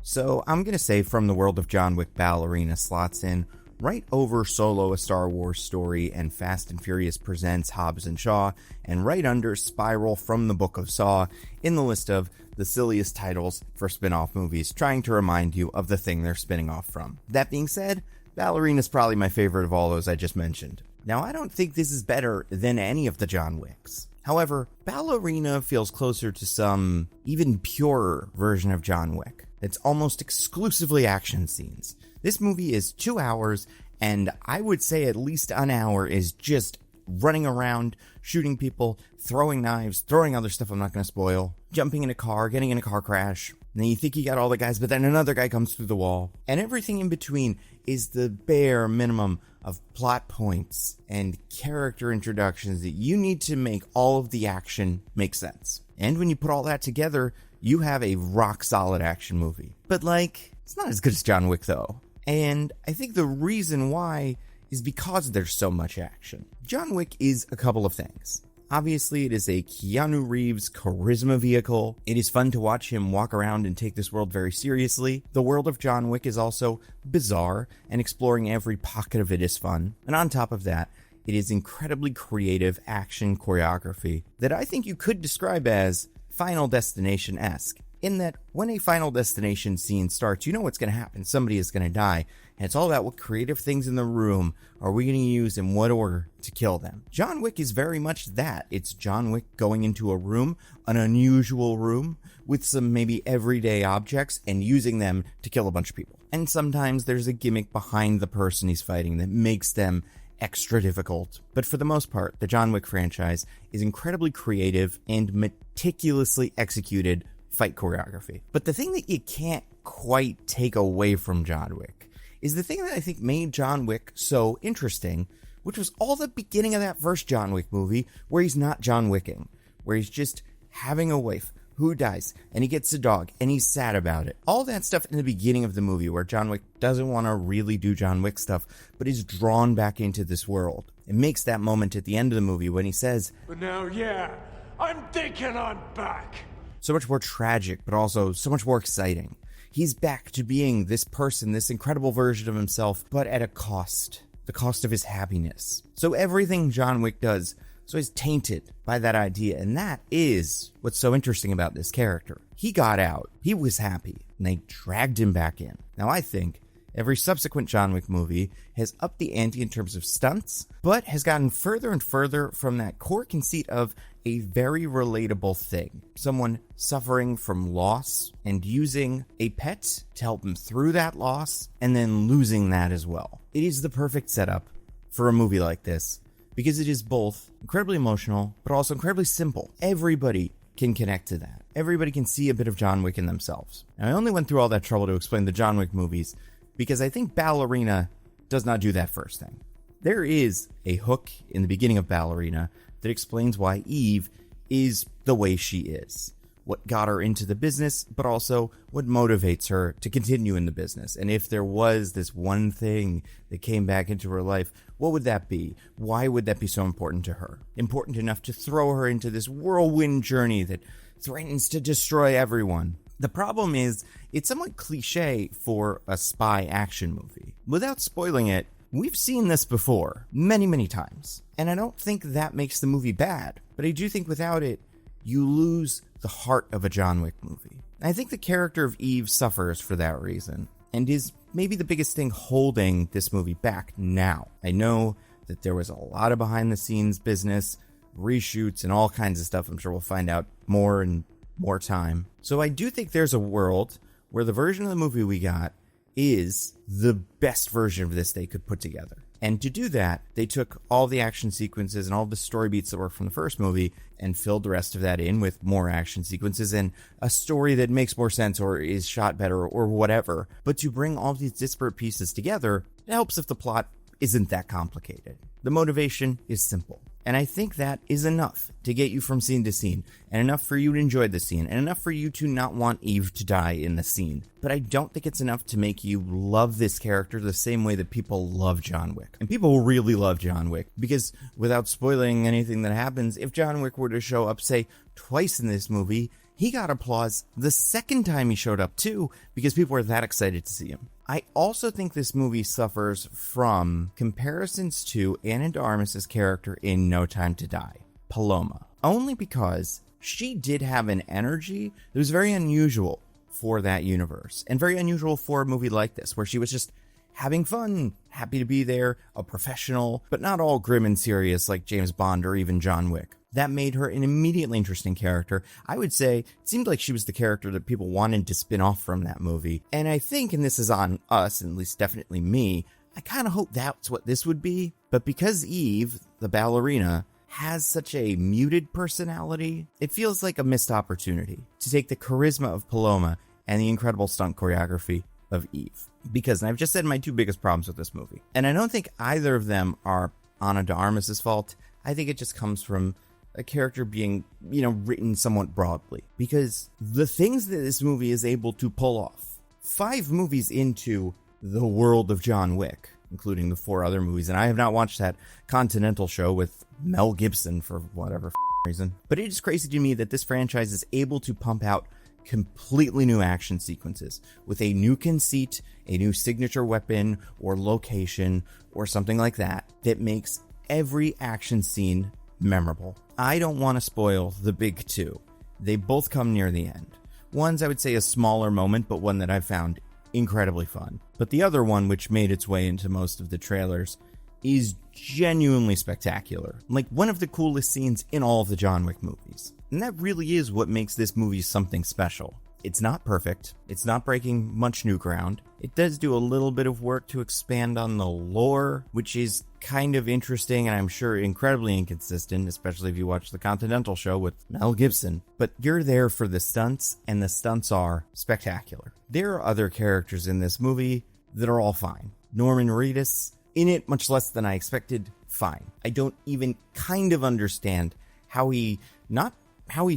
So I'm going to say from the world of John Wick, Ballerina slots in right over Solo, A Star Wars Story, and Fast and Furious Presents Hobbs and Shaw, and right under Spiral from the Book of Saw in the list of the silliest titles for spin-off movies, trying to remind you of the thing they're spinning off from. That being said, Ballerina is probably my favorite of all those I just mentioned. Now, I don't think this is better than any of the John Wicks. However, Ballerina feels closer to some even purer version of John Wick. It's almost exclusively action scenes. This movie is 2 hours, and I would say at least an hour is just running around, shooting people, throwing knives, throwing other stuff I'm not going to spoil, jumping in a car, getting in a car crash. And then you think you got all the guys, but then another guy comes through the wall. And everything in between is the bare minimum of plot points and character introductions that you need to make all of the action make sense. And when you put all that together, you have a rock-solid action movie. But, it's not as good as John Wick, though. And I think the reason why is because there's so much action. John Wick is a couple of things. Obviously, it is a Keanu Reeves charisma vehicle. It is fun to watch him walk around and take this world very seriously. The world of John Wick is also bizarre, and exploring every pocket of it is fun. And on top of that, it is incredibly creative action choreography that I think you could describe as Final Destination-esque, in that when a Final Destination scene starts, you know what's going to happen. Somebody is going to die, and it's all about what creative things in the room are we going to use in what order to kill them. John Wick is very much that. It's John Wick going into a room, an unusual room, with some maybe everyday objects, and using them to kill a bunch of people. And sometimes there's a gimmick behind the person he's fighting that makes them extra difficult. But for the most part, the John Wick franchise is incredibly creative and meticulously executed fight choreography. But the thing that you can't quite take away from John Wick is the thing that I think made John Wick so interesting, which was all the beginning of that first John Wick movie where he's not John Wicking, where he's just having a wife who dies, and he gets a dog, and he's sad about it. All that stuff in the beginning of the movie where John Wick doesn't want to really do John Wick stuff, but is drawn back into this world. It makes that moment at the end of the movie when he says, "But now, yeah, I'm thinking I'm back." So much more tragic, but also so much more exciting. He's back to being this person, this incredible version of himself, but at a cost. The cost of his happiness. So everything John Wick does is tainted by that idea, and that is what's so interesting about this character. He got out, he was happy, and they dragged him back in. Now I think every subsequent John Wick movie has upped the ante in terms of stunts, but has gotten further and further from that core conceit of a very relatable thing. Someone suffering from loss and using a pet to help him through that loss, and then losing that as well. It is the perfect setup for a movie like this, because it is both incredibly emotional, but also incredibly simple. Everybody can connect to that. Everybody can see a bit of John Wick in themselves. Now, I only went through all that trouble to explain the John Wick movies, because I think Ballerina does not do that first thing. There is a hook in the beginning of Ballerina that explains why Eve is the way she is. What got her into the business, but also what motivates her to continue in the business. And if there was this one thing that came back into her life, what would that be? Why would that be so important to her? Important enough to throw her into this whirlwind journey that threatens to destroy everyone. The problem is, it's somewhat cliche for a spy action movie. Without spoiling it, we've seen this before, many, many times. And I don't think that makes the movie bad. But I do think without it, you lose the heart of a John Wick movie. I think the character of Eve suffers for that reason, and is maybe the biggest thing holding this movie back now. I know that there was a lot of behind-the-scenes business, reshoots, and all kinds of stuff. I'm sure we'll find out more in more time. So I do think there's a world where the version of the movie we got is the best version of this they could put together. And to do that, they took all the action sequences and all the story beats that were from the first movie and filled the rest of that in with more action sequences and a story that makes more sense or is shot better or whatever. But to bring all these disparate pieces together, it helps if the plot isn't that complicated. The motivation is simple. And I think that is enough to get you from scene to scene, and enough for you to enjoy the scene, and enough for you to not want Eve to die in the scene. But I don't think it's enough to make you love this character the same way that people love John Wick. And people really love John Wick, because without spoiling anything that happens, if John Wick were to show up, say, twice in this movie, He got applause the second time he showed up too, because people were that excited to see him. I also think this movie suffers from comparisons to Ana de Armas' character in No Time to Die, Paloma, only because she did have an energy that was very unusual for that universe, and very unusual for a movie like this, where she was just having fun, happy to be there, a professional, but not all grim and serious like James Bond or even John Wick. That made her an immediately interesting character. I would say it seemed like she was the character that people wanted to spin off from that movie. And I think, and this is on us, and at least definitely me, I kind of hope that's what this would be. But because Eve, the ballerina, has such a muted personality, it feels like a missed opportunity to take the charisma of Paloma and the incredible stunt choreography of Eve. Because, and I've just said my two biggest problems with this movie, and I don't think either of them are Ana de Armas' fault. I think it just comes from a character being, written somewhat broadly. Because the things that this movie is able to pull off, 5 movies into the world of John Wick, including the 4 other movies, and I have not watched that Continental show with Mel Gibson for whatever reason, but it is crazy to me that this franchise is able to pump out completely new action sequences with a new conceit, a new signature weapon or location or something like that, that makes every action scene memorable. I don't want to spoil the big 2. They both come near the end. One's, I would say, a smaller moment, but one that I found incredibly fun. But the other one, which made its way into most of the trailers, is genuinely spectacular. Like one of the coolest scenes in all of the John Wick movies. And that really is what makes this movie something special. It's not perfect. It's not breaking much new ground. It does do a little bit of work to expand on the lore, which is kind of interesting and I'm sure incredibly inconsistent, especially if you watch the Continental show with Mel Gibson. But you're there for the stunts, and the stunts are spectacular. There are other characters in this movie that are all fine. Norman Reedus, in it much less than I expected, fine. I don't even kind of understand how he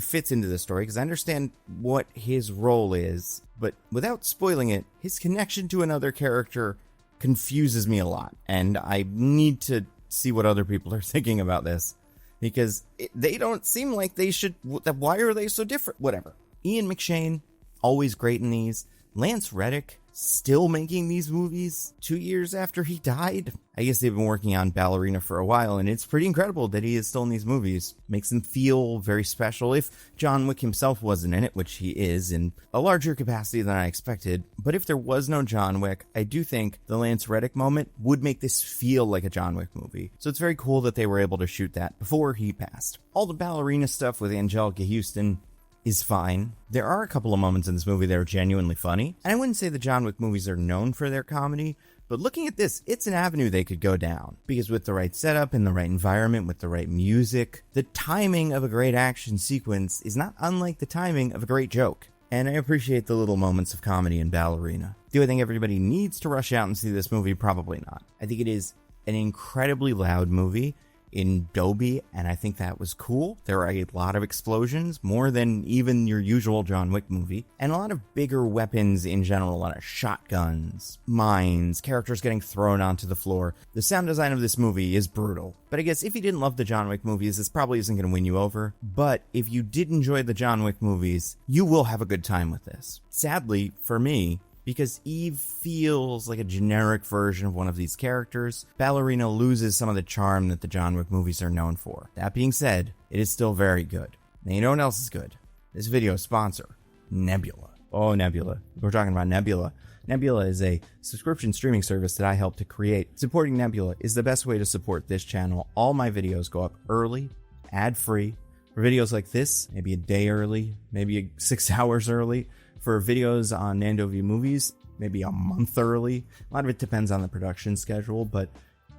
fits into the story, because I understand what his role is, but without spoiling it, his connection to another character confuses me a lot, and I need to see what other people are thinking about this, because they don't seem like they should. Why are they so different? Whatever. Ian McShane, always great in these. Lance Reddick, still making these movies 2 years after he died. I guess they've been working on Ballerina for a while, and it's pretty incredible that he is still in these movies. Makes them feel very special. If John Wick himself wasn't in it, which he is in a larger capacity than I expected, but if there was no John Wick, I do think the Lance Reddick moment would make this feel like a John Wick movie. So it's very cool that they were able to shoot that before he passed. All the Ballerina stuff with Angelica Houston is fine. There are a couple of moments in this movie that are genuinely funny, and I wouldn't say the John Wick movies are known for their comedy, but looking at this, it's an avenue they could go down, because with the right setup, in the right environment, with the right music, the timing of a great action sequence is not unlike the timing of a great joke, and I appreciate the little moments of comedy in Ballerina. Do I think everybody needs to rush out and see this movie? Probably not. I think it is an incredibly loud movie in Dolby, and I think that was cool. There are a lot of explosions, more than even your usual John Wick movie, and a lot of bigger weapons in general, a lot of shotguns, mines, characters getting thrown onto the floor. The sound design of this movie is brutal, but I guess if you didn't love the John Wick movies, this probably isn't going to win you over, but if you did enjoy the John Wick movies, you will have a good time with this. Sadly, for me, because Eve feels like a generic version of one of these characters, Ballerina loses some of the charm that the John Wick movies are known for. That being said, it is still very good. Now, you know what else is good? This video's sponsor, Nebula. Oh, Nebula. We're talking about Nebula. Nebula is a subscription streaming service that I helped to create. Supporting Nebula is the best way to support this channel. All my videos go up early, ad-free. For videos like this, maybe a day early, maybe 6 hours early. For videos on Nando View Movies, maybe a month early. A lot of it depends on the production schedule, but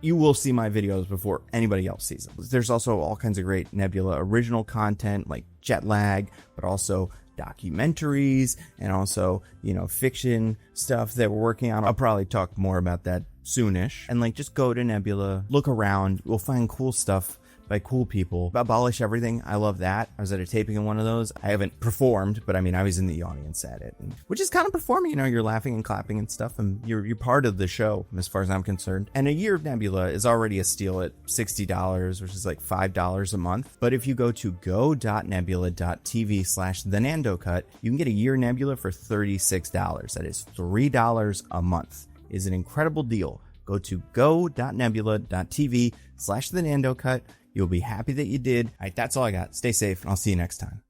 you will see my videos before anybody else sees them. There's also all kinds of great Nebula original content like Jet Lag, but also documentaries and also, fiction stuff that we're working on. I'll probably talk more about that soonish. And just go to Nebula, look around, you'll find cool stuff. by cool people. Abolish Everything, I love that. I was at a taping in one of those. I haven't performed, but I mean, I was in the audience at it, which is kind of performing. You know, you're laughing and clapping and stuff, and you're part of the show as far as I'm concerned. And a year of Nebula is already a steal at $60, which is like $5 a month. But if you go to go.nebula.tv/thenandocut, you can get a year Nebula for $36. That is $3 a month. It is an incredible deal. Go to go.nebula.tv/thenandocut. You'll be happy that you did. All right, that's all I got. Stay safe, and I'll see you next time.